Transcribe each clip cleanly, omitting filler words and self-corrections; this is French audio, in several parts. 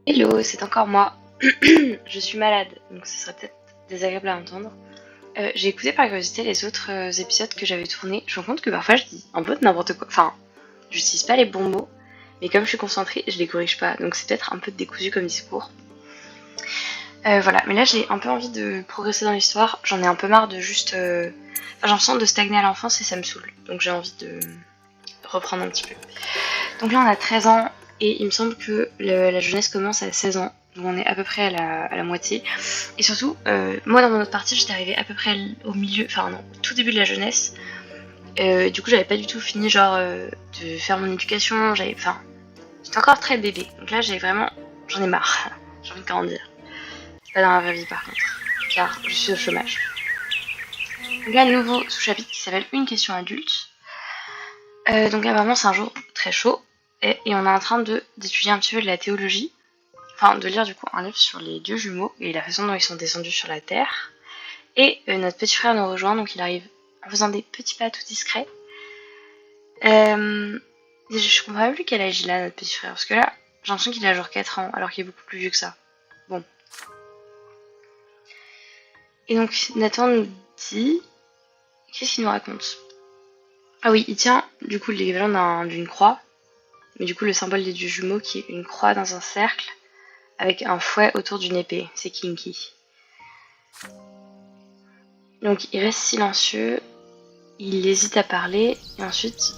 Hello, c'est encore moi. Je suis malade, donc ce serait peut-être désagréable à entendre. J'ai écouté par curiosité les autres épisodes que j'avais tournés. Je me rends compte que parfois je dis un peu de n'importe quoi. Enfin, j'utilise pas les bons mots, mais comme je suis concentrée, je les corrige pas. Donc c'est peut-être un peu décousu comme discours. Voilà, mais là j'ai un peu envie de progresser dans l'histoire. J'en ai un peu marre de juste. Enfin, j'ai l'impression de stagner à l'enfance et ça me saoule. Donc j'ai envie de reprendre un petit peu. Donc là on a 13 ans et il me semble que la jeunesse commence à 16 ans. Donc on est à peu près à la moitié. Et surtout, moi dans mon autre partie, j'étais arrivée à peu près au milieu, enfin non, au tout début de la jeunesse. Du coup, j'avais pas du tout fini genre de faire mon éducation. Enfin, j'étais encore très bébé. Donc là, j'en ai marre. J'ai envie de grandir. Pas dans la vraie vie par contre, car je suis au chômage. Donc là, nouveau sous-chapitre qui s'appelle Une question adulte. Donc apparemment, c'est un jour très chaud et on est en train d'étudier un petit peu de la théologie. Enfin, de lire du coup un livre sur les dieux jumeaux et la façon dont ils sont descendus sur la terre. Et notre petit frère nous rejoint, donc il arrive en faisant des petits pas tout discrets. Je comprends même plus quel âge il a, notre petit frère, parce que là, j'ai l'impression qu'il a genre 4 ans, alors qu'il est beaucoup plus vieux que ça. Bon. Et donc, Nathan nous dit... Qu'est-ce qu'il nous raconte? Ah oui, il tient du coup l'équivalent d'une croix, mais du coup le symbole des dieux jumeaux qui est une croix dans un cercle avec un fouet autour d'une épée. C'est kinky. Donc il reste silencieux, il hésite à parler, et ensuite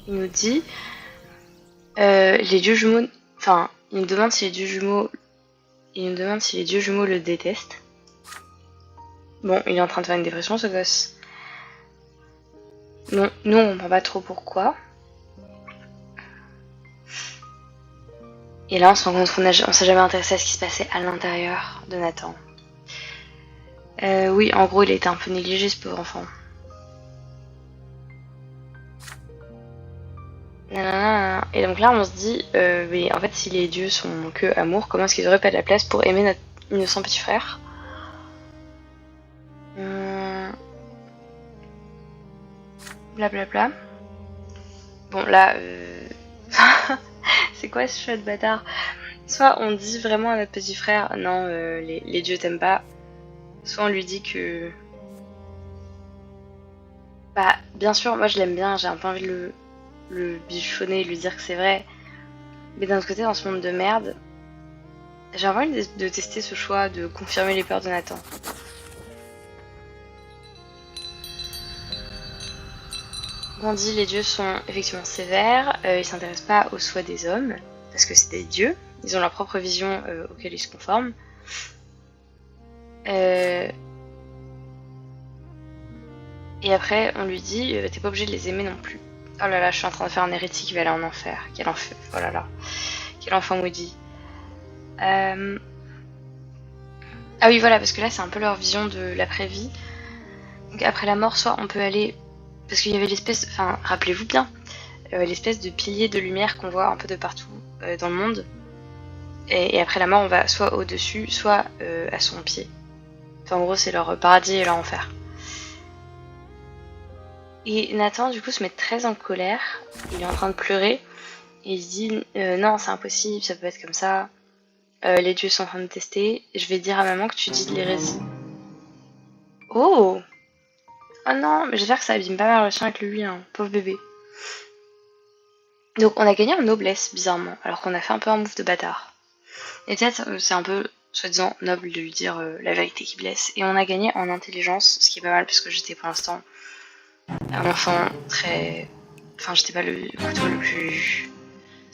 il nous dit les dieux jumeaux. Enfin, il nous demande si les dieux jumeaux. Il nous demande si les dieux jumeaux le détestent. Bon, il est en train de faire une dépression ce gosse. Non, nous on comprend pas trop pourquoi. Et là on se rend compte qu'on s'est jamais intéressé à ce qui se passait à l'intérieur de Nathan. Oui, en gros il a été un peu négligé ce pauvre enfant. Nanana. Et donc là on se dit, mais en fait si les dieux sont que amour, comment est-ce qu'ils auraient pas de la place pour aimer notre innocent petit frère? Blablabla. Bon là, c'est quoi ce choix de bâtard? Soit on dit vraiment à notre petit frère, non, les dieux t'aiment pas. Soit on lui dit que... Bah, bien sûr, moi je l'aime bien, j'ai un peu envie de le bichonner et lui dire que c'est vrai. Mais d'un autre côté, dans ce monde de merde, j'ai envie de tester ce choix, de confirmer les peurs de Nathan. On dit les dieux sont effectivement sévères, ils s'intéressent pas aux souhaits des hommes, parce que c'est des dieux, ils ont leur propre vision auquel ils se conforment. Et après, on lui dit, t'es pas obligé de les aimer non plus. Oh là là, je suis en train de faire un hérétique qui va aller en enfer. Quel enfer, oh là là. Quel enfant maudit. Ah oui, voilà, parce que là, c'est un peu leur vision de l'après-vie. Donc après la mort, soit on peut aller... Parce qu'il y avait l'espèce... Enfin, rappelez-vous bien, l'espèce de pilier de lumière qu'on voit un peu de partout dans le monde. Et après la mort, on va soit au-dessus, soit à son pied. Enfin, en gros, c'est leur paradis et leur enfer. Et Nathan, du coup, se met très en colère. Il est en train de pleurer. Et il se dit non, c'est impossible, ça peut être comme ça. Les dieux sont en train de tester. Je vais dire à maman que tu dis de l'hérésie. Oh! Oh non, mais j'espère que ça abîme pas ma relation avec lui, hein, pauvre bébé. Donc on a gagné en noblesse, bizarrement, alors qu'on a fait un peu un move de bâtard. Et peut-être c'est un peu, soi-disant, noble de lui dire la vérité qui blesse. Et on a gagné en intelligence, ce qui est pas mal, parce que j'étais pour l'instant un enfant très... Enfin, j'étais pas le couteau le plus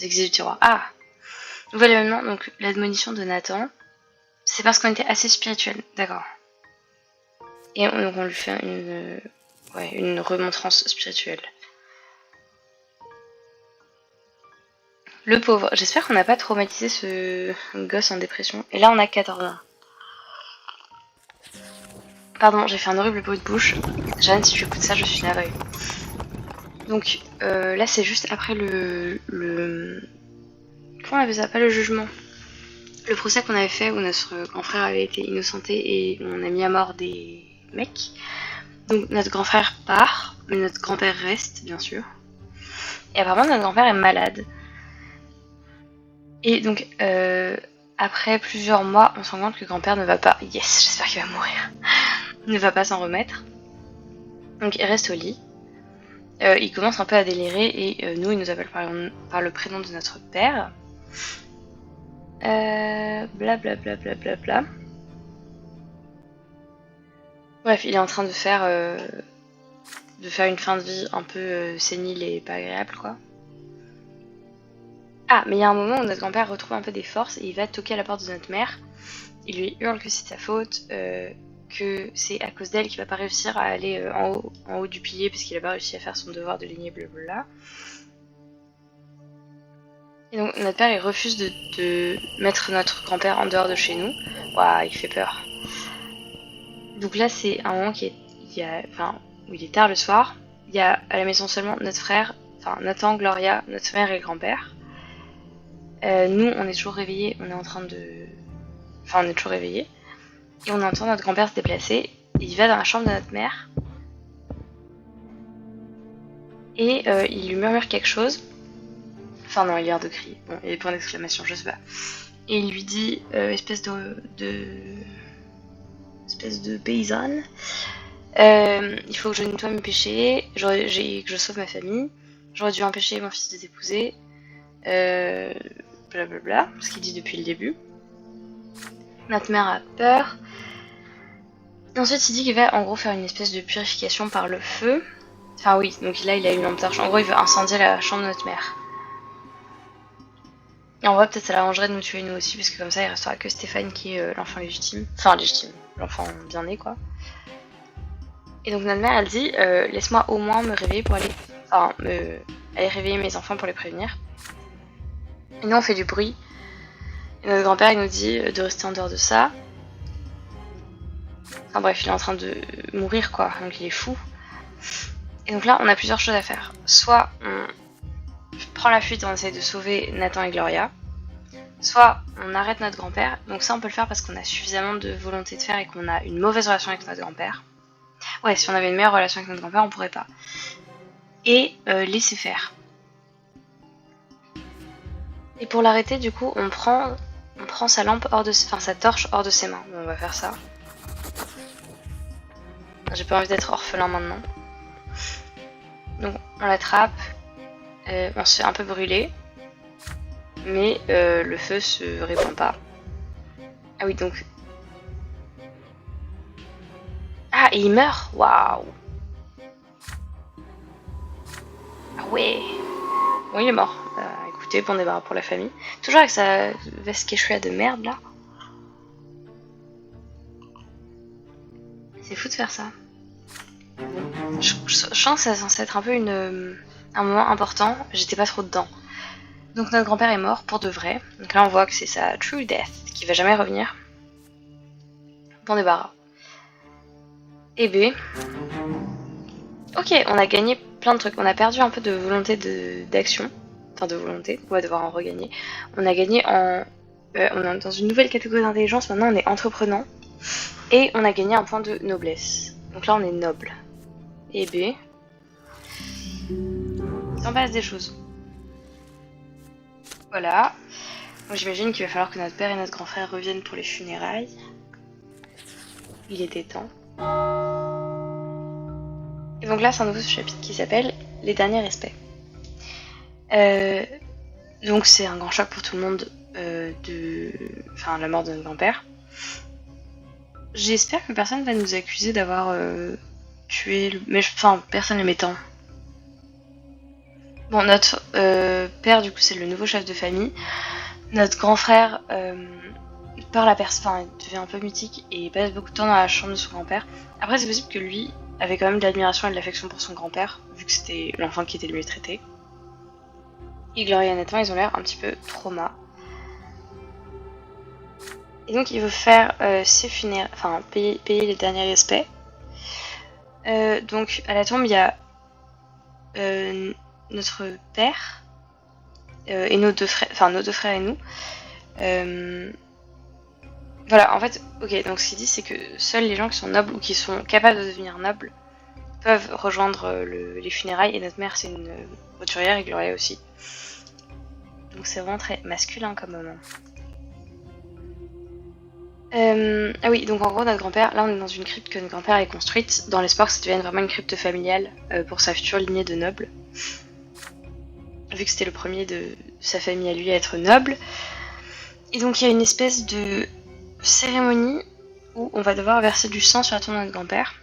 aiguisé du tiroir. Ah! Nouvel événement, donc l'admonition de Nathan. C'est parce qu'on était assez spirituel, d'accord. Et donc on lui fait une remontrance spirituelle. Le pauvre, j'espère qu'on n'a pas traumatisé ce gosse en dépression. Et là on a 14 ans. Pardon, j'ai fait un horrible bruit de bouche. Jeanne, si tu écoutes ça, je suis navrée. Donc là c'est juste après comment on appelle ça? Pas le jugement. Le procès qu'on avait fait où notre grand frère avait été innocenté et on a mis à mort des mecs. Donc notre grand frère part, mais notre grand-père reste, bien sûr. Et apparemment notre grand-père est malade. Et donc, après plusieurs mois, on se rend compte que grand-père ne va pas... Yes, j'espère qu'il va mourir. Ne va pas s'en remettre. Donc il reste au lit. Il commence un peu à délirer et nous, il nous appelle par le prénom de notre père. Blablabla. Bla, bla, bla, bla. Bref, il est en train de faire une fin de vie un peu sénile et pas agréable, quoi. Ah, mais il y a un moment où notre grand-père retrouve un peu des forces et il va toquer à la porte de notre mère. Il lui hurle que c'est sa faute, que c'est à cause d'elle qu'il va pas réussir à aller en haut du pilier parce qu'il a pas réussi à faire son devoir de lignée, blablabla. Et donc notre père il refuse de mettre notre grand-père en dehors de chez nous. Waouh, il fait peur. Donc là c'est un moment où il est tard le soir. Il y a à la maison seulement notre frère, enfin Nathan, Gloria, notre mère et le grand-père. Nous on est toujours réveillés, on est toujours réveillés. Et on entend notre grand-père se déplacer. Il va dans la chambre de notre mère. Et il lui murmure quelque chose. Enfin non, il a l'air de crier. Bon, il y a des points d'exclamation, je sais pas. Et il lui dit, espèce de paysanne, il faut que je nettoie mes péchés, que je sauve ma famille, j'aurais dû empêcher mon fils de t'épouser, blablabla, ce qu'il dit depuis le début. Notre mère a peur. Et ensuite il dit qu'il va en gros faire une espèce de purification par le feu. Enfin oui, donc là il a une lampe torche. En gros il veut incendier la chambre de notre mère. Et en vrai, peut-être ça l'arrangerait de nous tuer nous aussi, parce que comme ça, il restera que Stéphane qui est l'enfant légitime. Enfin, légitime, l'enfant bien né, quoi. Et donc notre mère, elle dit, laisse-moi au moins me réveiller pour aller... Enfin, aller réveiller mes enfants pour les prévenir. Et nous, on fait du bruit. Et notre grand-père, il nous dit de rester en dehors de ça. Enfin bref, il est en train de mourir, quoi. Donc il est fou. Et donc là, on a plusieurs choses à faire. Soit on prend la fuite et on essaye de sauver Nathan et Gloria. Soit on arrête notre grand-père, donc ça on peut le faire parce qu'on a suffisamment de volonté de faire et qu'on a une mauvaise relation avec notre grand-père. Ouais, si on avait une meilleure relation avec notre grand-père, on pourrait pas. Et laisser faire. Et pour l'arrêter, du coup, on prend sa lampe sa torche hors de ses mains. Bon, on va faire ça. J'ai pas envie d'être orphelin maintenant. Donc on l'attrape, on se fait un peu brûler. Mais le feu se répand pas. Ah oui, donc... Ah, et il meurt. Waouh. Ah ouais. Bon, il est mort. Écoutez, bon débarras pour la famille. Toujours avec sa veste quechua de merde, là. C'est fou de faire ça. Je sens que ça est censé être un peu un moment important. J'étais pas trop dedans. Donc notre grand-père est mort pour de vrai. Donc là on voit que c'est sa true death qui va jamais revenir. Bon débarras. Et B. Ok, on a gagné plein de trucs. On a perdu un peu de volonté d'action. Enfin de volonté, on va devoir en regagner. On a gagné on est dans une nouvelle catégorie d'intelligence. Maintenant on est entreprenant. Et on a gagné un point de noblesse. Donc là on est noble. Et B. Il s'en passe des choses. Voilà. Donc j'imagine qu'il va falloir que notre père et notre grand frère reviennent pour les funérailles. Il était temps. Et donc là c'est un nouveau chapitre qui s'appelle Les derniers respects. Donc c'est un grand choc pour tout le monde la mort de notre grand-père. J'espère que personne va nous accuser d'avoir tué personne le mettant. Bon, notre père, du coup, c'est le nouveau chef de famille. Notre grand frère il devient un peu mythique et il passe beaucoup de temps dans la chambre de son grand-père. Après, c'est possible que lui avait quand même de l'admiration et de l'affection pour son grand-père, vu que c'était l'enfant qui était le mieux traité. Et Gloria et Nathan, ils ont l'air un petit peu trauma. Et donc, il veut faire ses funérailles, payer les derniers respects. Donc, à la tombe, il y a notre père et nos deux frères et nous. Voilà, en fait, ok, donc ce qu'il dit, c'est que seuls les gens qui sont nobles ou qui sont capables de devenir nobles peuvent rejoindre les funérailles. Et notre mère, c'est une roturière et Gloria aussi. donc c'est vraiment très masculin comme moment. Ah oui, donc en gros notre grand-père, là on est dans une crypte que notre grand-père a construite dans l'espoir que ça devienne vraiment une crypte familiale pour sa future lignée de nobles. Vu que c'était le premier de sa famille à lui à être noble. Et donc il y a une espèce de cérémonie où on va devoir verser du sang sur la tombe de notre grand-père.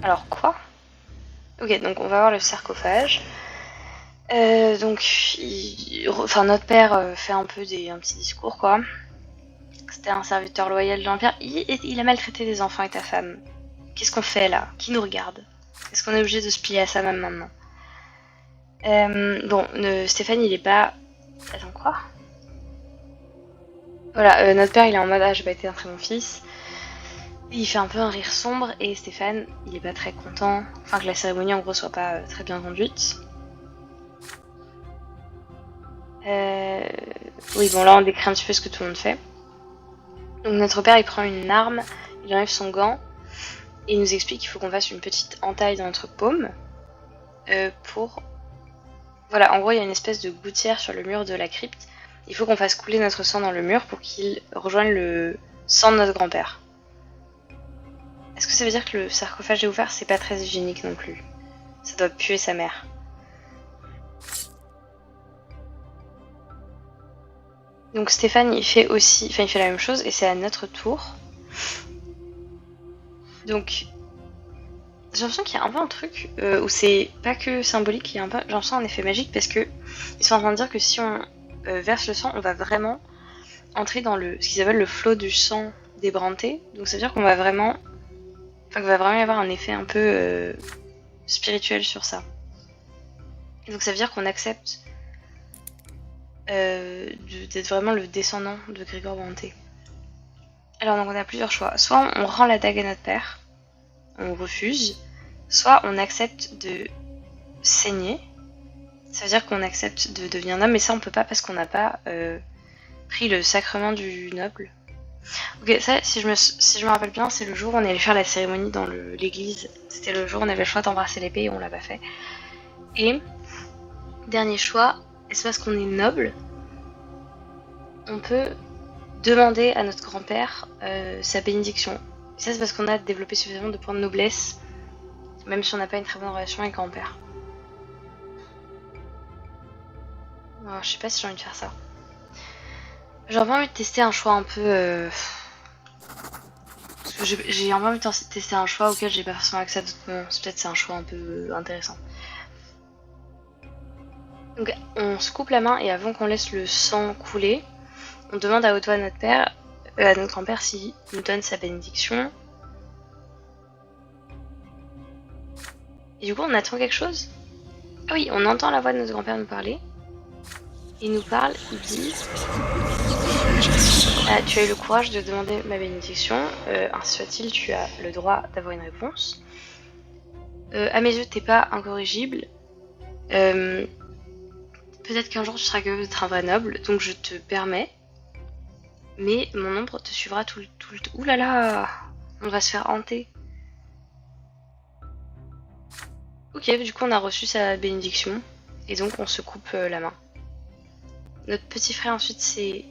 Alors quoi? Ok, donc on va voir le sarcophage. Notre père fait un petit discours quoi. C'était un serviteur loyal de l'Empire. Il a maltraité des enfants et ta femme. Qu'est-ce qu'on fait là? Qui nous regarde? Est-ce qu'on est obligé de se plier à ça même maintenant? Stéphane il est pas... Attends quoi? Voilà, notre père il est en mode ah j'ai pas été un très bon fils. Il fait un peu un rire sombre et Stéphane il est pas très content. Enfin que la cérémonie en gros soit pas très bien conduite. Oui bon là on décrit un petit peu ce que tout le monde fait. Donc notre père il prend une arme, il enlève son gant et il nous explique qu'il faut qu'on fasse une petite entaille dans notre paume pour... Voilà, en gros il y a une espèce de gouttière sur le mur de la crypte. Il faut qu'on fasse couler notre sang dans le mur pour qu'il rejoigne le sang de notre grand-père. Est-ce que ça veut dire que le sarcophage est ouvert? C'est pas très hygiénique non plus. Ça doit puer sa mère. Donc Stéphane il fait la même chose et c'est à notre tour. Donc j'ai l'impression qu'il y a un peu un truc où c'est pas que symbolique, il y a un peu, j'ai l'impression un effet magique parce que ils sont en train de dire que si on verse le sang, on va vraiment entrer dans ce qu'ils appellent le flot du sang débranté. Donc ça veut dire qu'on va vraiment, qu'il va vraiment y avoir un effet un peu spirituel sur ça. Et donc ça veut dire qu'on accepte d'être vraiment le descendant de Grégor Branté. Alors donc on a plusieurs choix. Soit on rend la dague à notre père, on refuse. Soit on accepte de saigner. Ça veut dire qu'on accepte de devenir noble, mais ça on peut pas parce qu'on n'a pas pris le sacrement du noble. Ok, ça si je me rappelle bien, c'est le jour où on allait faire la cérémonie dans l'église. C'était le jour où on avait le choix d'embrasser l'épée et on l'a pas fait. Et dernier choix, est-ce parce qu'on est noble, on peut demander à notre grand-père sa bénédiction. Et ça c'est parce qu'on a développé suffisamment de points de noblesse, même si on n'a pas une très bonne relation avec grand-père. Alors, je sais pas si j'ai envie de faire ça. J'ai envie de tester un choix un peu... Parce que j'ai envie de tester un choix auquel j'ai pas forcément accès à d'autres moments. Peut-être c'est un choix un peu intéressant. Donc on se coupe la main et avant qu'on laisse le sang couler, on demande à haute voix à notre grand-père s'il nous donne sa bénédiction. Et du coup on attend quelque chose. Ah oui, on entend la voix de notre grand-père nous parler. Il nous parle, il dit tu as eu le courage de demander ma bénédiction, ainsi soit-il, tu as le droit d'avoir une réponse. À mes yeux, t'es pas incorrigible. Peut-être qu'un jour tu seras capable d'être un vrai noble, donc je te permets. Mais mon ombre te suivra tout le temps. Ouh là là, on va se faire hanter. Ok, du coup on a reçu sa bénédiction, et donc on se coupe la main. Notre petit frère ensuite c'est...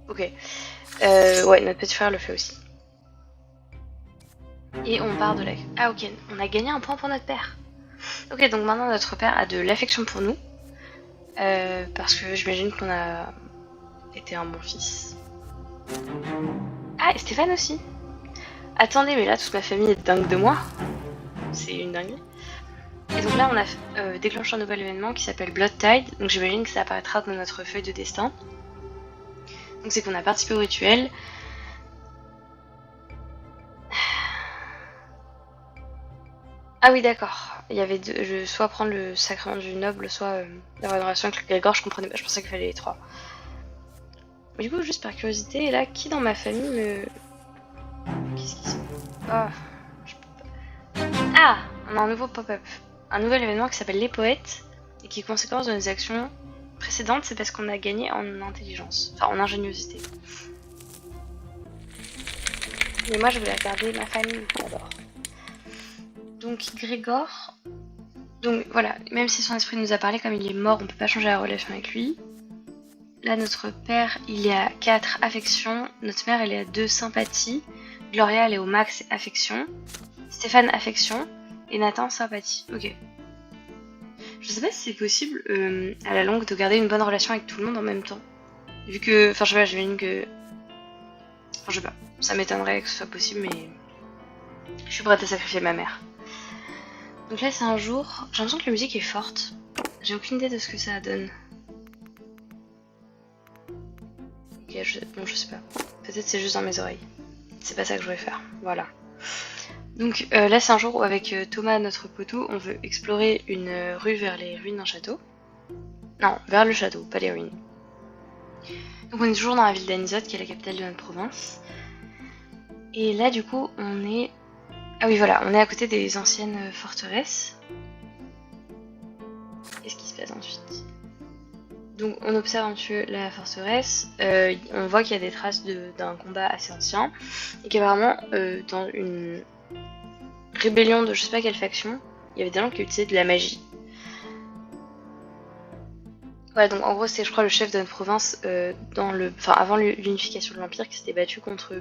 Ok. Ouais, notre petit frère le fait aussi. Et on part de là. Ah ok, on a gagné un point pour notre père. Ok, donc maintenant notre père a de l'affection pour nous. Parce que j'imagine qu'on a été un bon fils. Ah, et Stéphane aussi. Attendez, mais là toute ma famille est dingue de moi. C'est une dinguerie. Et donc là on a déclenché un nouvel événement qui s'appelle Blood Tide. Donc j'imagine que ça apparaîtra dans notre feuille de destin. Donc c'est qu'on a participé au rituel. Ah oui d'accord, il y avait soit prendre le sacrement du noble, soit avoir une relation avec le Grégor, je comprenais pas, je pensais qu'il fallait les trois. Mais du coup juste par curiosité, là qui dans ma famille me... Qu'est-ce qui se... Ah, je peux pas... Ah, on a un nouveau pop-up, un nouvel événement qui s'appelle les poètes, et qui est conséquence de nos actions précédentes, c'est parce qu'on a gagné en intelligence, enfin en ingéniosité. Mais moi je vais regarder ma famille d'abord. Donc Grégor, Donc voilà, même si son esprit nous a parlé, comme il est mort, on peut pas changer la relation avec lui. Là, notre père, il est à 4 affection. Notre mère, elle est à 2 sympathie. Gloria, elle est au max affection. Stéphane, affection. Et Nathan, sympathie. Ok. Je sais pas si c'est possible, à la longue, de garder une bonne relation avec tout le monde en même temps. Vu que... Enfin, je sais pas, j'imagine que... Enfin, je sais pas. Ça m'étonnerait que ce soit possible, mais... Je suis prête à sacrifier ma mère. Donc là, c'est un jour... J'ai l'impression que la musique est forte. J'ai aucune idée de ce que ça donne. Ok, bon, je sais pas. Peut-être c'est juste dans mes oreilles. C'est pas ça que je voulais faire. Voilà. Donc là, c'est un jour où avec Thomas, notre poteau, on veut explorer une rue vers les ruines d'un château. Non, vers le château, pas les ruines. Donc on est toujours dans la ville d'Anisote, qui est la capitale de notre province. Et là, du coup, on est... Ah oui, voilà, on est à côté des anciennes forteresses. Qu'est-ce qui se passe ensuite? Donc on observe un peu la forteresse, on voit qu'il y a des traces d'un combat assez ancien, et qu'apparemment dans une rébellion de je sais pas quelle faction, il y avait des gens qui utilisaient de la magie. Voilà, donc en gros c'est je crois le chef de notre province avant l'unification de l'Empire qui s'était battu contre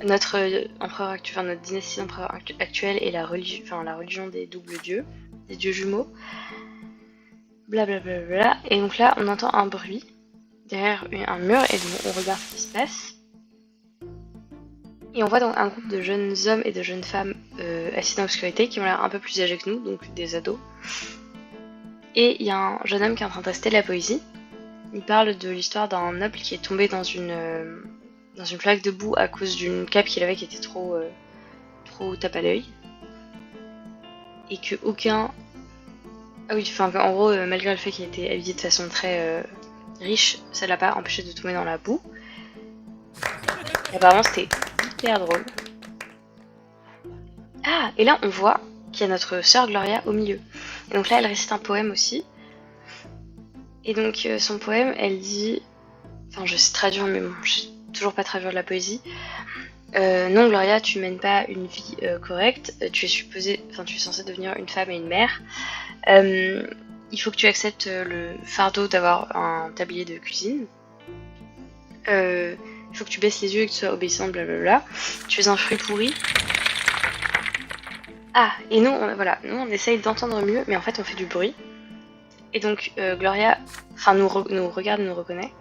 notre empereur actuel, enfin notre dynastie d'empereur actuelle et la religion des doubles dieux, des dieux jumeaux. Blablabla, bla bla bla. Et donc là on entend un bruit derrière un mur et donc on regarde ce qui se passe. Et on voit donc un groupe de jeunes hommes et de jeunes femmes assis dans l'obscurité qui ont l'air un peu plus âgés que nous, donc des ados. Et il y a un jeune homme qui est en train de réciter de la poésie. Il parle de l'histoire d'un noble qui est tombé dans une flaque de boue à cause d'une cape qu'il avait qui était trop tape à l'œil. Et que aucun... Ah oui, enfin en gros, malgré le fait qu'il était habillé de façon très riche, ça l'a pas empêché de tomber dans la boue. Et apparemment c'était hyper drôle. Ah, et là on voit qu'il y a notre sœur Gloria au milieu. Et donc là elle récite un poème aussi. Et donc son poème elle dit... Enfin je sais traduire mais bon, je sais toujours pas traduire de la poésie. Non Gloria, tu mènes pas une vie correcte, tu es censée devenir une femme et une mère. Il faut que tu acceptes le fardeau d'avoir un tablier de cuisine. Il faut que tu baisses les yeux et que tu sois obéissante, blablabla. Tu es un fruit pourri. Ah, et nous, on essaye d'entendre mieux, mais en fait on fait du bruit. Et donc Gloria, nous regarde, nous reconnaît.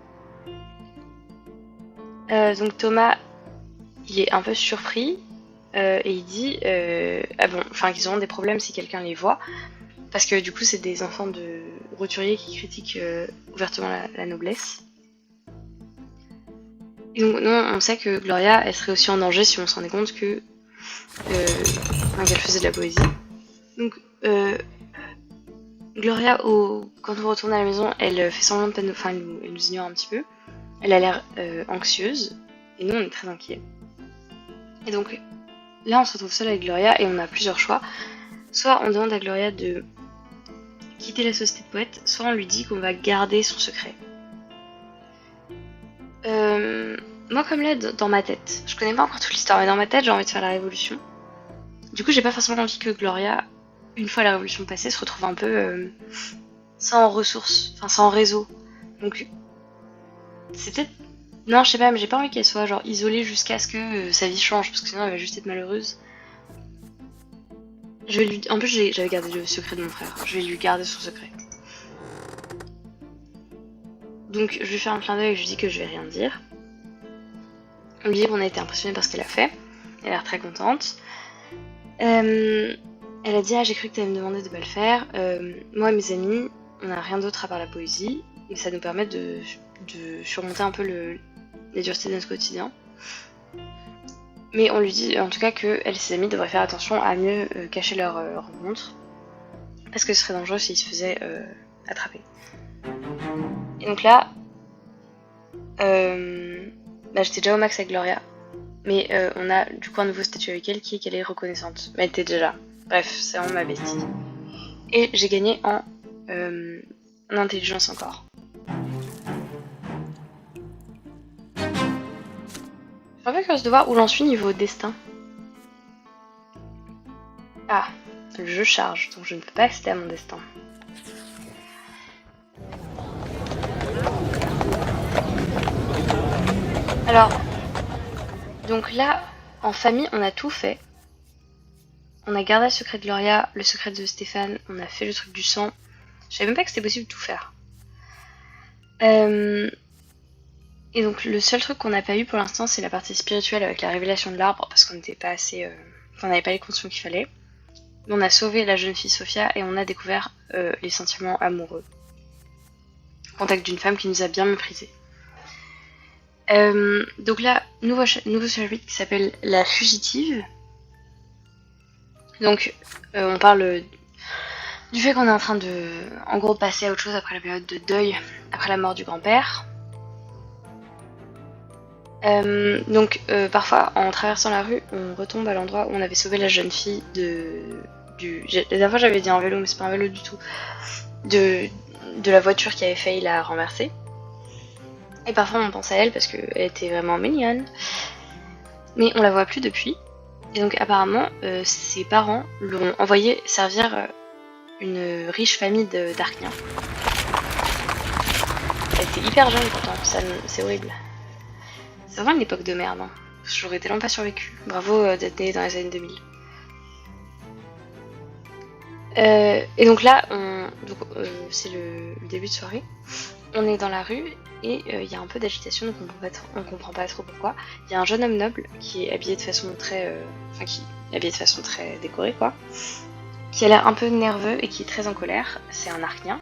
Donc Thomas, il est un peu surpris et il dit qu'ils auront des problèmes si quelqu'un les voit. Parce que du coup c'est des enfants de roturiers qui critiquent ouvertement la noblesse. Et donc nous on sait que Gloria elle serait aussi en danger si on se rendait compte que qu'elle faisait de la poésie. Donc Gloria quand on retourne à la maison elle fait semblant de peine, elle nous ignore un petit peu. Elle a l'air anxieuse et nous on est très inquiets. Et donc là on se retrouve seul avec Gloria et on a plusieurs choix. Soit on demande à Gloria de quitter la société de poètes, soit on lui dit qu'on va garder son secret. Moi comme là, dans ma tête, je connais pas encore toute l'histoire, mais dans ma tête j'ai envie de faire la révolution. Du coup j'ai pas forcément envie que Gloria, une fois la révolution passée, se retrouve un peu sans ressources, sans réseau. Donc c'est peut-être... Non je sais pas, mais j'ai pas envie qu'elle soit genre isolée jusqu'à ce que sa vie change, parce que sinon elle va juste être malheureuse. En plus j'avais gardé le secret de mon frère, je vais lui garder son secret. Donc je lui fais un clin d'œil et je lui dis que je vais rien dire. On lui dit qu'on a été impressionné par ce qu'elle a fait. Elle a l'air très contente. Elle a dit j'ai cru que tu allais me demander de pas le faire. Moi et mes amis, on n'a rien d'autre à part la poésie, mais ça nous permet de surmonter un peu les duretés de notre quotidien. Mais on lui dit en tout cas qu'elle et ses amis devraient faire attention à mieux cacher leur rencontre, parce que ce serait dangereux s'ils se faisaient attraper. Et donc là, j'étais déjà au max avec Gloria, mais on a du coup un nouveau statut avec elle qui est qu'elle est reconnaissante. Mais elle était déjà là. Bref, c'est vraiment ma bestie. Et j'ai gagné en intelligence encore. Je suis un peu curieuse de voir où j'en suis niveau destin. Ah, Le jeu charge, donc je ne peux pas accéder à mon destin. Alors, donc là, en famille, on a tout fait. On a gardé le secret de Gloria, le secret de Stéphane, on a fait le truc du sang. Je savais même pas que c'était possible de tout faire. Et donc le seul truc qu'on n'a pas eu pour l'instant, c'est la partie spirituelle avec la révélation de l'arbre, parce qu'on n'était pas assez... on n'avait pas les conditions qu'il fallait. Mais on a sauvé la jeune fille Sophia et on a découvert les sentiments amoureux. Contact d'une femme qui nous a bien méprisés. Donc là, nouveau chapitre qui s'appelle La fugitive. Donc on parle du fait qu'on est en train de, en gros, passer à autre chose après la période de deuil, après la mort du grand-père. Donc parfois, en traversant la rue, on retombe à l'endroit où on avait sauvé la jeune fille la dernière fois j'avais dit un vélo, mais c'est pas un vélo du tout. De la voiture qui avait failli la renverser. Et parfois on pense à elle parce qu'elle était vraiment mignonne. Mais on la voit plus depuis. Et donc apparemment, ses parents l'ont envoyé servir une riche famille d'Arkniens. Elle était hyper jeune pourtant, c'est horrible. C'est vraiment une époque de merde, hein. J'aurais tellement pas survécu. Bravo d'être né dans les années 2000. Et donc là, c'est le début de soirée. On est dans la rue et il y a un peu d'agitation, donc on comprend pas trop pourquoi. Il y a un jeune homme noble qui est habillé de façon très... décorée, quoi. Qui a l'air un peu nerveux et qui est très en colère. C'est un Arknien.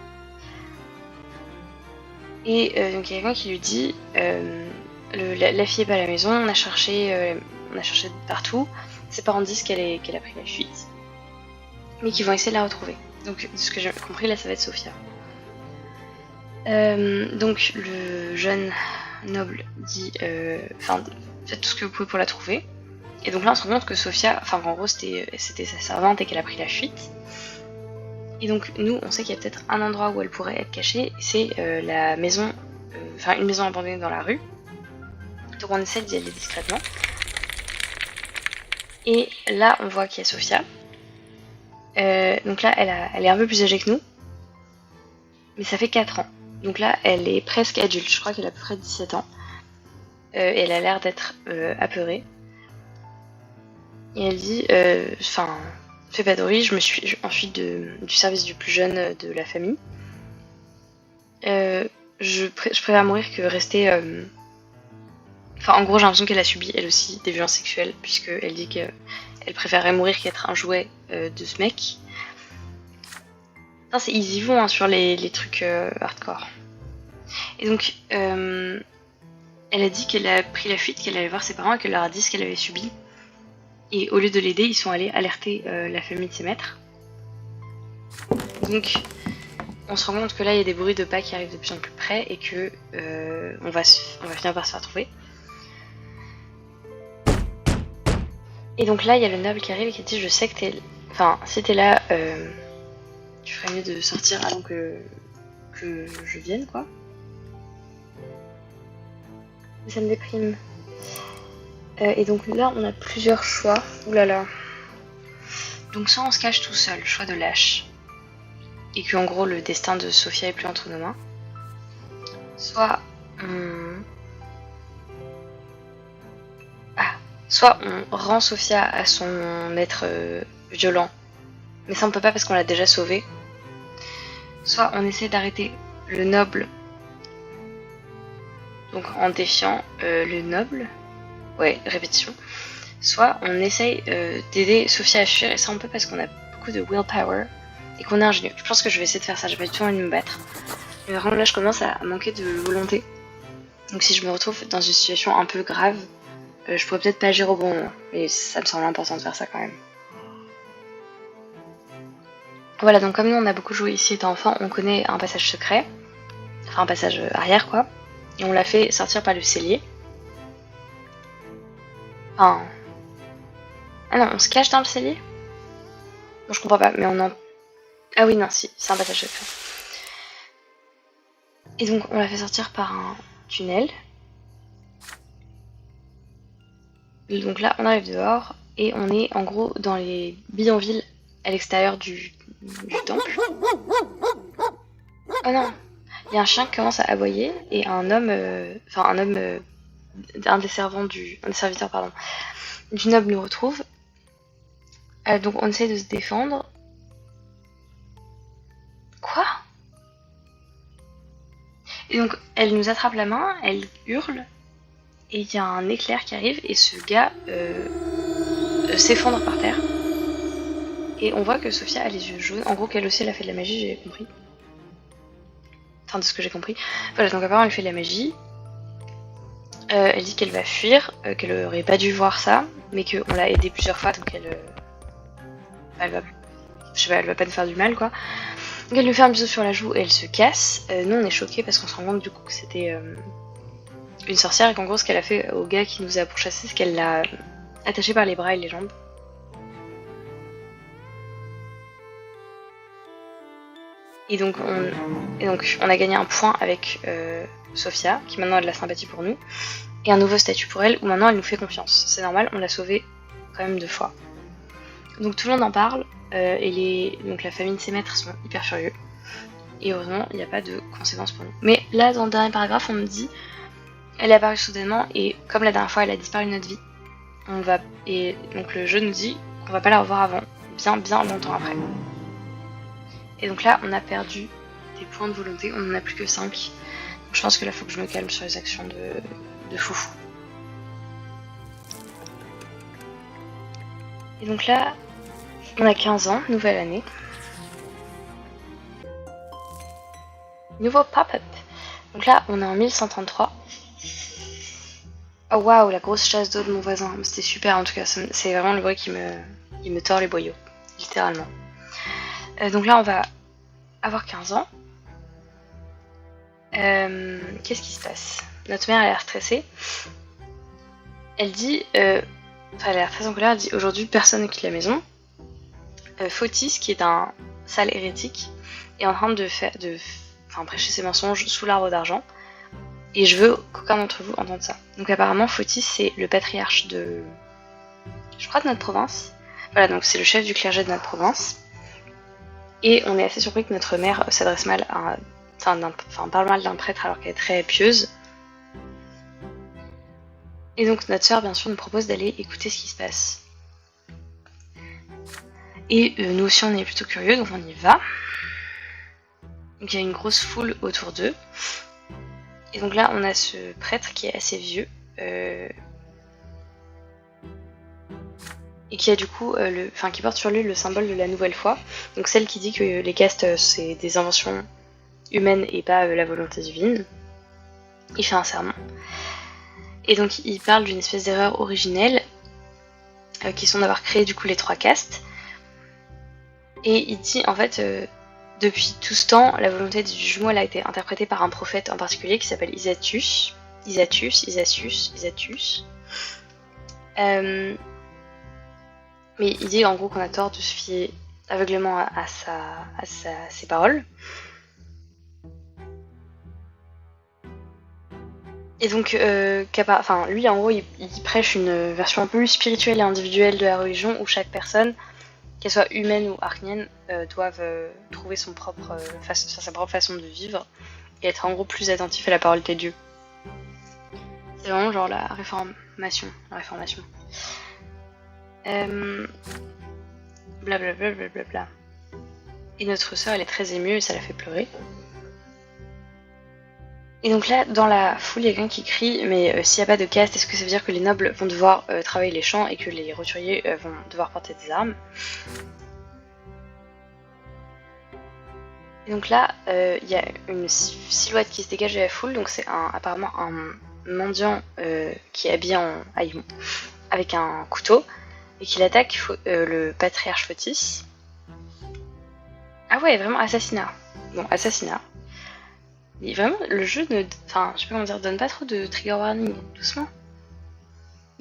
Et donc il y a quelqu'un qui lui dit la fille est pas à la maison, on a cherché partout. Ses parents disent qu'elle a pris la fuite, mais qu'ils vont essayer de la retrouver. Donc de ce que j'ai compris, là ça va être Sophia. Donc le jeune noble dit faites tout ce que vous pouvez pour la trouver. Et donc là on se rend compte que Sophia, en gros c'était sa servante et qu'elle a pris la fuite. Et donc nous on sait qu'il y a peut-être un endroit où elle pourrait être cachée, c'est la maison, une maison abandonnée dans la rue. Donc on essaie d'y aller discrètement. Et là on voit qu'il y a Sophia. Donc là elle est un peu plus âgée que nous. Mais ça fait 4 ans. Donc là elle est presque adulte, je crois qu'elle a à peu près 17 ans. Et elle a l'air d'être apeurée. Et elle dit, fais pas de bruit, je me suis enfuie du service du plus jeune de la famille. Je préfère mourir que rester... en gros, j'ai l'impression qu'elle a subi, elle aussi, des violences sexuelles, puisqu'elle dit qu'elle préférerait mourir qu'être un jouet de ce mec. Ils y vont sur les trucs hardcore. Et donc, elle a dit qu'elle a pris la fuite, qu'elle allait voir ses parents et qu'elle leur a dit ce qu'elle avait subi. Et au lieu de l'aider, ils sont allés alerter la famille de ses maîtres. Donc, on se rend compte que là, il y a des bruits de pas qui arrivent de plus en plus près et que on va finir par se faire trouver. Et donc là, il y a le noble qui arrive et qui dit je sais que si t'es là, tu ferais mieux de sortir avant que je vienne, quoi. Mais ça me déprime. Et donc là, on a plusieurs choix. Ouh là là. Donc soit on se cache tout seul, choix de lâche. Et que en gros, le destin de Sophia est plus entre nos mains. Soit on rend Sophia à son maître violent. Mais ça on peut pas parce qu'on l'a déjà sauvée. Soit on essaie d'arrêter le noble. Donc en défiant le noble. Ouais, répétition. Soit on essaye d'aider Sophia à fuir. Et ça on peut parce qu'on a beaucoup de willpower. Et qu'on est ingénieux. Je pense que je vais essayer de faire ça. J'ai pas du tout envie de me battre. Mais vraiment là je commence à manquer de volonté. Donc si je me retrouve dans une situation un peu grave, je pourrais peut-être pas agir au bon moment. Et ça me semble important de faire ça quand même. Voilà, donc comme nous on a beaucoup joué ici étant enfant, on connaît un passage secret. Enfin un passage arrière quoi. Et on l'a fait sortir par le cellier. Ah non, on se cache dans le cellier? Bon, je comprends pas, mais on en... Ah oui, non, si, c'est un passage secret. Et donc on l'a fait sortir par un tunnel. Et donc là, on arrive dehors et on est en gros dans les bidonvilles à l'extérieur du temple. Oh non, il y a un chien qui commence à aboyer et un homme, un des serviteurs pardon, du noble nous retrouve. Donc on essaie de se défendre. Quoi? Et donc elle nous attrape la main, elle hurle et il y a un éclair qui arrive et ce gars s'effondre par terre. Et on voit que Sophia a les yeux jaunes. En gros, qu'elle aussi elle a fait de la magie, j'ai compris. Enfin, de ce que j'ai compris. Voilà, donc apparemment elle fait de la magie. Elle dit qu'elle va fuir, qu'elle aurait pas dû voir ça, mais qu'on l'a aidée plusieurs fois, donc elle va pas nous faire du mal, quoi. Donc elle lui fait un bisou sur la joue et elle se casse. Nous on est choqués parce qu'on se rend compte du coup que c'était une sorcière et qu'en gros ce qu'elle a fait au gars qui nous a pourchassé, c'est qu'elle l'a attaché par les bras et les jambes. Et donc on a gagné un point avec Sophia, qui maintenant a de la sympathie pour nous, et un nouveau statut pour elle, où maintenant elle nous fait confiance. C'est normal, on l'a sauvée quand même 2 fois. Donc tout le monde en parle, et donc la famille de ses maîtres sont hyper furieux. Et heureusement, il n'y a pas de conséquences pour nous. Mais là, dans le dernier paragraphe, on me dit, elle est apparue soudainement, et comme la dernière fois, elle a disparu de notre vie. Et donc le jeu nous dit qu'on va pas la revoir avant, bien longtemps après. Et donc là, on a perdu des points de volonté, on en a plus que 5. Donc je pense que là, faut que je me calme sur les actions de foufou. Et donc là, on a 15 ans, nouvelle année. Nouveau pop-up. Donc là, on est en 1133. Oh waouh, la grosse chasse d'eau de mon voisin. C'était super en tout cas, c'est vraiment le bruit qui me tord les boyaux, littéralement. Donc là, on va avoir 15 ans. Qu'est-ce qui se passe? Notre mère a l'air stressée. Elle dit, elle a l'air très en colère, elle dit aujourd'hui personne ne quitte la maison. Fotis, qui est un sale hérétique, est en train de prêcher ses mensonges sous l'arbre d'argent. Et je veux qu'aucun d'entre vous entende ça. Donc apparemment, Fotis, c'est le patriarche de notre province. Voilà, donc c'est le chef du clergé de notre province. Et on est assez surpris que notre mère s'adresse mal à parle mal d'un prêtre alors qu'elle est très pieuse. Et donc notre sœur, bien sûr, nous propose d'aller écouter ce qui se passe. Et nous aussi, on est plutôt curieux, donc on y va. Donc il y a une grosse foule autour d'eux. Et donc là, on a ce prêtre qui est assez vieux. Et qui a du coup, qui porte sur lui le symbole de la nouvelle foi. Donc celle qui dit que les castes, c'est des inventions humaines et pas la volonté divine. Il fait un sermon. Et donc il parle d'une espèce d'erreur originelle, qui sont d'avoir créé du coup les 3 castes. Et il dit en fait, depuis tout ce temps, la volonté du jumeau elle a été interprétée par un prophète en particulier qui s'appelle Isatus. Mais il dit en gros qu'on a tort de se fier aveuglément à ses paroles. Et donc, lui en gros, il prêche une version un peu plus spirituelle et individuelle de la religion où chaque personne, qu'elle soit humaine ou arcnienne, doivent trouver sa propre façon de vivre et être en gros plus attentif à la parole des dieux. C'est vraiment genre la réformation. Blablabla. Et notre sœur, elle est très émue et ça la fait pleurer. Et donc là, dans la foule, il y a quelqu'un qui crie, mais s'il n'y a pas de caste, est-ce que ça veut dire que les nobles vont devoir travailler les champs et que les roturiers vont devoir porter des armes? Et donc là, il y a une silhouette qui se dégage de la foule, donc c'est apparemment un mendiant qui est habillé en haillon, avec un couteau, et qu'il attaque le patriarche Fotis. Ah ouais, vraiment assassinat. Bon, assassinat. Mais vraiment, le jeu je sais pas comment dire, donne pas trop de trigger warning, doucement.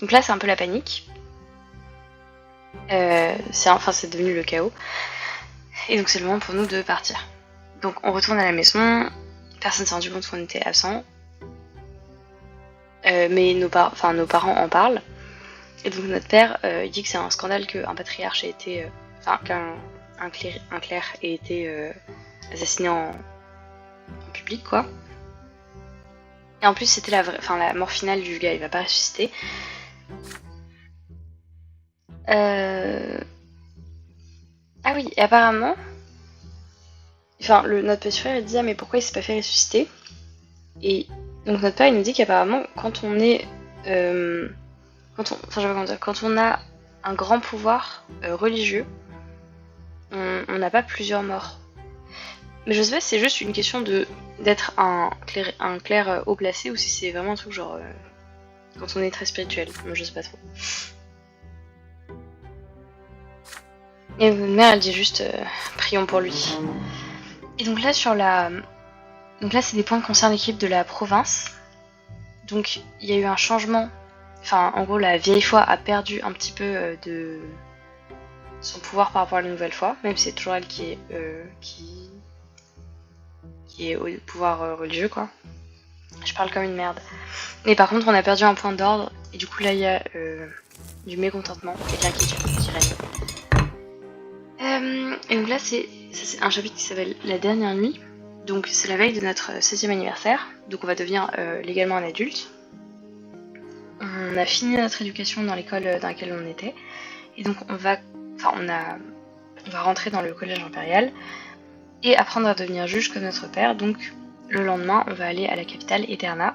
Donc là, c'est un peu la panique. C'est devenu le chaos. Et donc c'est le moment pour nous de partir. Donc on retourne à la maison, personne s'est rendu compte qu'on était absent. Mais nos parents en parlent. Et donc notre père, il dit que c'est un scandale qu'un patriarche ait été... qu'un un clerc ait été assassiné en public, quoi. Et en plus, c'était la mort finale du gars, il va pas ressusciter. Ah oui, et apparemment, notre petit frère il dit ah mais pourquoi il s'est pas fait ressusciter? Et donc notre père il nous dit qu'apparemment quand on est, quand on a un grand pouvoir religieux, on n'a pas plusieurs morts. Mais je sais pas si c'est juste une question d'être un clerc haut placé ou si c'est vraiment un truc genre quand on est très spirituel. Moi je sais pas trop. Et ma mère elle dit juste prions pour lui. Et donc là c'est des points qui concernent l'équipe de la province. Donc il y a eu un changement. Enfin en gros la vieille foi a perdu un petit peu de son pouvoir par rapport à la nouvelle foi, même si c'est toujours elle qui est au pouvoir religieux quoi. Je parle comme une merde. Mais par contre on a perdu un point d'ordre et du coup là il y a du mécontentement et de l'inquiétude qui règne. Et donc là c'est un chapitre qui s'appelle La dernière nuit. Donc c'est la veille de notre 16e anniversaire, donc on va devenir légalement un adulte. On a fini notre éducation dans l'école dans laquelle on était, et donc on va rentrer dans le collège impérial et apprendre à devenir juge comme notre père. Donc le lendemain on va aller à la capitale Eterna,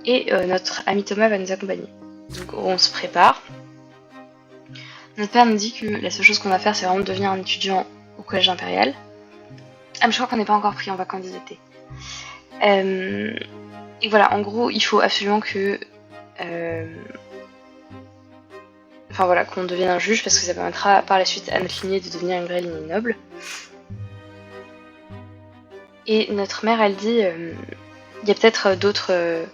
et notre ami Thomas va nous accompagner. Donc on se prépare. Notre père nous dit que la seule chose qu'on va faire c'est vraiment de devenir un étudiant au collège impérial. Ah mais je crois qu'on n'est pas encore pris, on va candidater. Et voilà, en gros, il faut absolument que... qu'on devienne un juge, parce que ça permettra par la suite à notre lignée de devenir une vraie lignée noble. Et notre mère, elle dit, il y a peut-être d'autres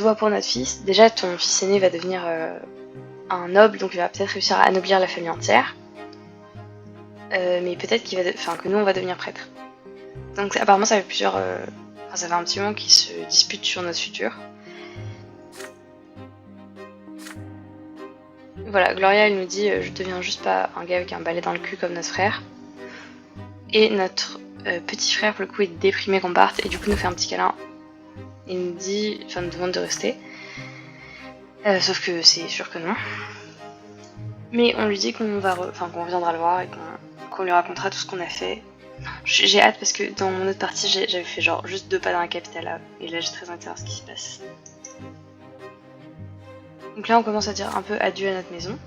voies pour notre fils. Déjà, ton fils aîné va devenir un noble, donc il va peut-être réussir à anoblir la famille entière. Mais peut-être que nous on va devenir prêtre. Donc apparemment ça fait ça fait un petit moment qu'ils se disputent sur notre futur. Voilà, Gloria elle nous dit je deviens juste pas un gars avec un balai dans le cul comme notre frère. Et notre petit frère pour le coup est déprimé qu'on parte et du coup nous fait un petit câlin. Il nous demande de rester. Sauf que c'est sûr que non. Mais on lui dit qu'on viendra le voir et qu'on lui racontera tout ce qu'on a fait. J'ai hâte parce que dans mon autre partie j'avais fait genre juste 2 pas dans la capitale et là j'ai très hâte de savoir ce qui se passe. Donc là on commence à dire un peu adieu à notre maison.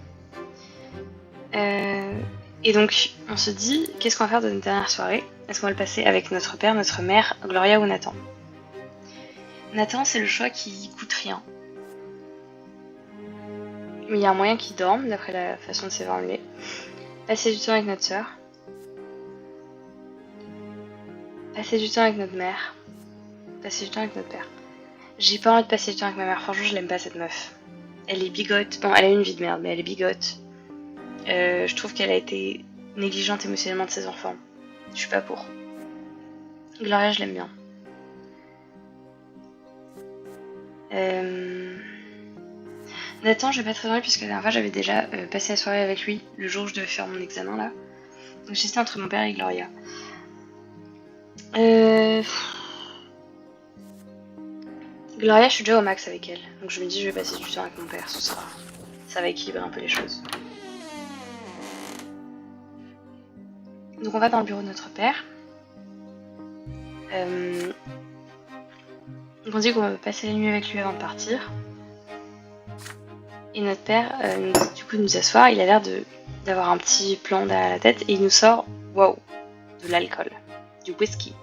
Et donc on se dit qu'est-ce qu'on va faire de notre dernière soirée? Est-ce qu'on va le passer avec notre père, notre mère, Gloria ou Nathan? Nathan c'est le choix qui coûte rien. Mais il y a un moyen qu'il dorme d'après la façon de s'évanouir. Passer du temps avec notre soeur. Passer du temps avec notre mère. Passer du temps avec notre père. J'ai pas envie de passer du temps avec ma mère, franchement je l'aime pas cette meuf. Elle est bigote, bon elle a une vie de merde mais elle est bigote. Je trouve qu'elle a été négligente émotionnellement de ses enfants. Je suis pas pour. Gloria je l'aime bien. Nathan je vais pas très envie puisque la dernière fois j'avais déjà passé la soirée avec lui le jour où je devais faire mon examen là. Donc j'étais entre mon père et Gloria. Gloria, je suis déjà au max avec elle, donc je me dis je vais passer du temps avec mon père, ça va équilibrer un peu les choses. Donc on va dans le bureau de notre père. Donc on dit qu'on va passer la nuit avec lui avant de partir. Et notre père nous dit du coup de nous asseoir, il a l'air d'avoir un petit plan derrière la tête et il nous sort, waouh, de l'alcool, du whisky.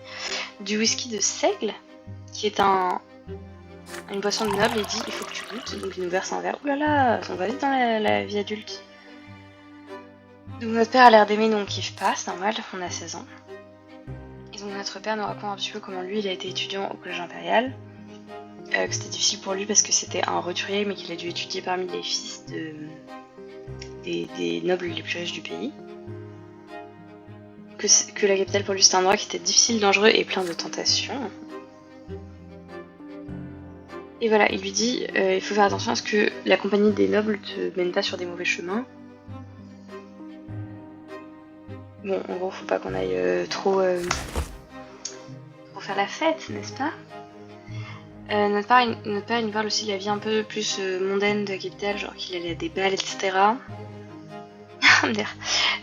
Du whisky de seigle, qui est une boisson de noble, et dit il faut que tu goûtes, donc il nous verse un verre. Ouh là là, on va vite dans la vie adulte. Donc notre père a l'air d'aimer, nous on kiffe pas, c'est normal, on a 16 ans. Et donc notre père nous raconte un petit peu comment lui il a été étudiant au collège impérial, que c'était difficile pour lui parce que c'était un roturier mais qu'il a dû étudier parmi les fils des nobles les plus riches du pays. Que la capitale pour lui c'était un endroit qui était difficile, dangereux et plein de tentations. Et voilà, il lui dit il faut faire attention à ce que la compagnie des nobles te mène pas sur des mauvais chemins. Bon, en gros, faut pas qu'on aille trop faire la fête, n'est-ce pas? Notre père, il nous parle aussi de la vie un peu plus mondaine de la capitale, genre qu'il allait à des balles, etc.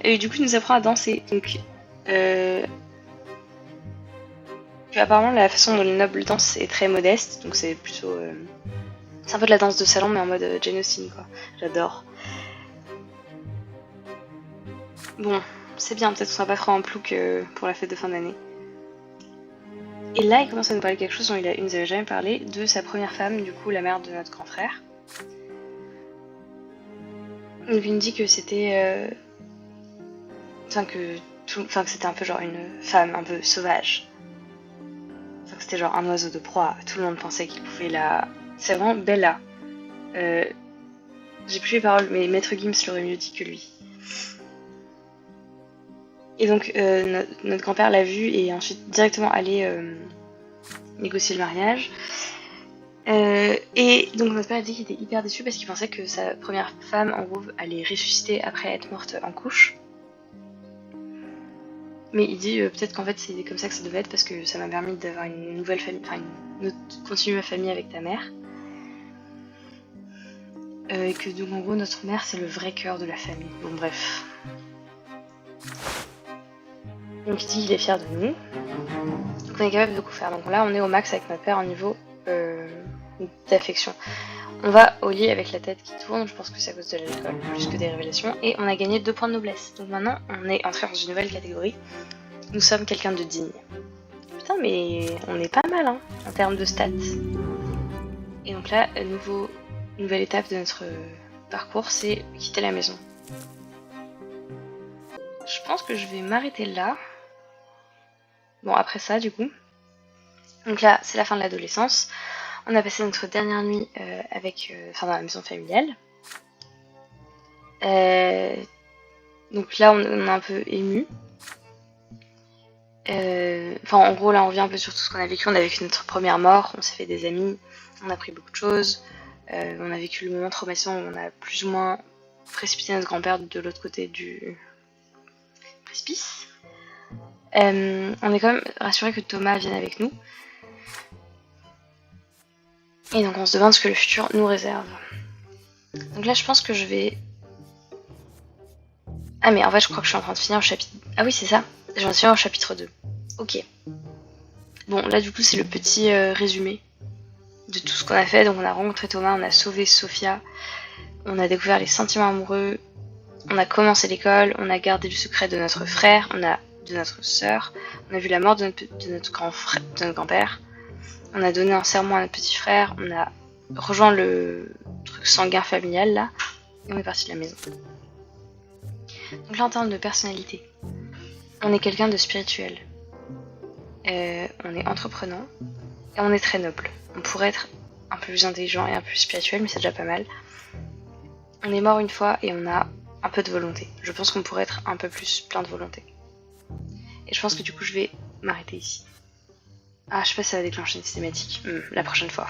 Et du coup, il nous apprend à danser. Donc, apparemment, la façon dont les nobles dansent est très modeste, donc c'est plutôt. C'est un peu de la danse de salon, mais en mode Jane Austen, quoi. J'adore. Bon, c'est bien, peut-être qu'on sera pas trop en plouc pour la fête de fin d'année. Et là, il commence à nous parler de quelque chose dont il nous avait jamais parlé, de sa première femme, du coup, la mère de notre grand frère. Donc il nous dit que c'était. Que c'était un peu genre une femme un peu sauvage. Enfin, que c'était genre un oiseau de proie. Tout le monde pensait qu'il pouvait la. C'est vraiment Bella. J'ai plus les paroles, mais Maître Gims l'aurait mieux dit que lui. Et donc, notre grand-père l'a vue et est ensuite directement allé négocier le mariage. Et donc, notre père a dit qu'il était hyper déçu parce qu'il pensait que sa première femme, en gros, allait ressusciter après être morte en couche. Mais il dit peut-être qu'en fait c'est comme ça que ça devait être parce que ça m'a permis d'avoir une nouvelle famille, enfin continuer ma famille avec ta mère. Et que donc en gros notre mère c'est le vrai cœur de la famille. Bon bref. Donc il dit qu'il est fier de nous. Donc on est capable de beaucoup faire. Donc là on est au max avec notre père au niveau d'affection. On va au lit avec la tête qui tourne, je pense que c'est à cause de l'alcool plus que des révélations. Et on a gagné 2 points de noblesse. Donc maintenant on est entré dans une nouvelle catégorie. Nous sommes quelqu'un de digne. Putain mais on est pas mal hein, en termes de stats. Et donc là, nouvelle étape de notre parcours, c'est quitter la maison. Je pense que je vais m'arrêter là. Bon après ça du coup. Donc là c'est la fin de l'adolescence. On a passé notre dernière nuit dans la maison familiale. Donc là on est un peu ému. En gros là on revient un peu sur tout ce qu'on a vécu. On a vécu notre première mort, on s'est fait des amis, on a appris beaucoup de choses. On a vécu le moment traumatisant où on a plus ou moins précipité notre grand-père de l'autre côté du précipice. On est quand même rassuré que Thomas vienne avec nous. Et donc on se demande ce que le futur nous réserve. Donc là je pense que je vais... Ah mais en fait je crois que je suis en train de finir au chapitre... Ah oui c'est ça, j'en suis au chapitre 2. Ok. Bon là du coup c'est le petit résumé de tout ce qu'on a fait. Donc on a rencontré Thomas, on a sauvé Sophia, on a découvert les sentiments amoureux, on a commencé l'école, on a gardé le secret de notre frère, de notre sœur, on a vu la mort de notre grand-père, on a donné un serment à notre petit frère, on a rejoint le truc sanguin familial là, et on est parti de la maison. Donc là en termes de personnalité, on est quelqu'un de spirituel, on est entreprenant, et on est très noble. On pourrait être un peu plus intelligent et un peu plus spirituel, mais c'est déjà pas mal. On est mort une fois et on a un peu de volonté. Je pense qu'on pourrait être un peu plus plein de volonté. Et je pense que du coup je vais m'arrêter ici. Ah, je sais pas si ça va déclencher une cinématique la prochaine fois.